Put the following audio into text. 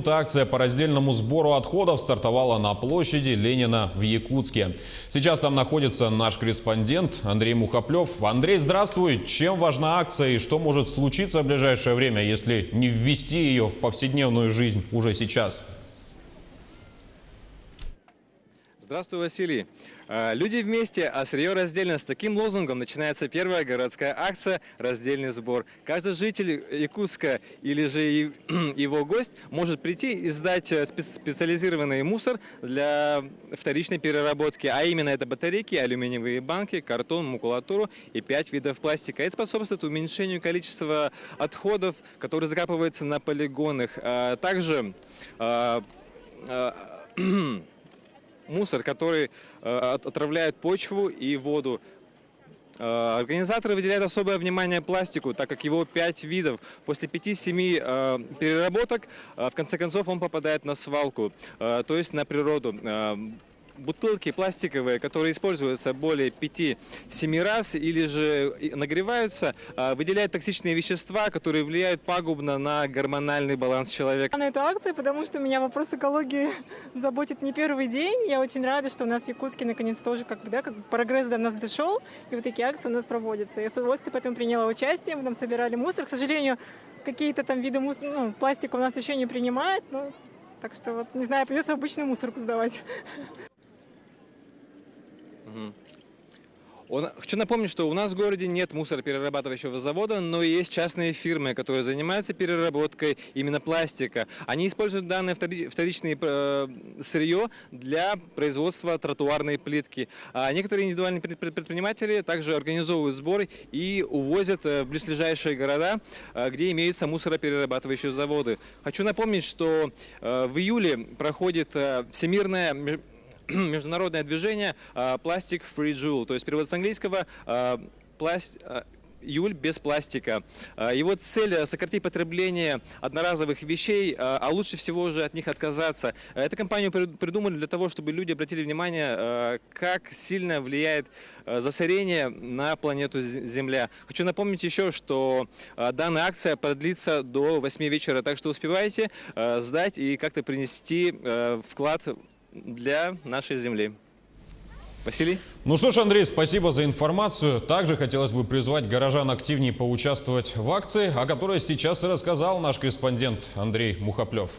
Акция по раздельному сбору отходов стартовала на площади Ленина в Якутске. Сейчас там находится наш корреспондент Андрей Мухоплев. Андрей, здравствуй! Чем важна акция и что может случиться в ближайшее время, если не ввести ее в повседневную жизнь уже сейчас? Здравствуй, Василий. Люди вместе, а сырье раздельно. С таким лозунгом начинается первая городская акция «Раздельный сбор». Каждый житель Якутска или же его гость может прийти и сдать специализированный мусор для вторичной переработки. А именно это батарейки, алюминиевые банки, картон, макулатуру и 5 видов пластика. Это способствует уменьшению количества отходов, которые закапываются на полигонах. Также мусор, который отравляет почву и воду. Организаторы выделяют особое внимание пластику, так как его 5 видов. После 5-7 переработок, в конце концов, он попадает на свалку, то есть на природу. Бутылки пластиковые, которые используются более 5-7 раз или же нагреваются, выделяют токсичные вещества, которые влияют пагубно на гормональный баланс человека. На эту акцию, потому что меня вопрос экологии заботит не первый день. Я очень рада, что у нас в Якутске наконец тоже как прогресс до нас дошел, и вот такие акции у нас проводятся. Я с удовольствием поэтому приняла участие, мы там собирали мусор. К сожалению, какие-то там виды пластика у нас еще не принимают, так что вот, не знаю, придется обычную мусорку сдавать. Хочу напомнить, что у нас в городе нет мусороперерабатывающего завода, но есть частные фирмы, которые занимаются переработкой именно пластика. Они используют данное вторичное сырье для производства тротуарной плитки. А некоторые индивидуальные предприниматели также организовывают сборы и увозят в близлежащие города, где имеются мусороперерабатывающие заводы. Хочу напомнить, что в июле проходит всемирное международное движение Plastic Free June, то есть перевод с английского июль без пластика. Его цель — сократить потребление одноразовых вещей, а лучше всего же от них отказаться. Эту кампанию придумали для того, чтобы люди обратили внимание, как сильно влияет засорение на планету Земля. Хочу напомнить еще, что данная акция продлится до 8 вечера, так что успевайте сдать и как-то принести вклад для нашей земли. Василий? Ну что ж, Андрей, спасибо за информацию. Также хотелось бы призвать горожан активнее поучаствовать в акции, о которой сейчас и рассказал наш корреспондент Андрей Мухоплев.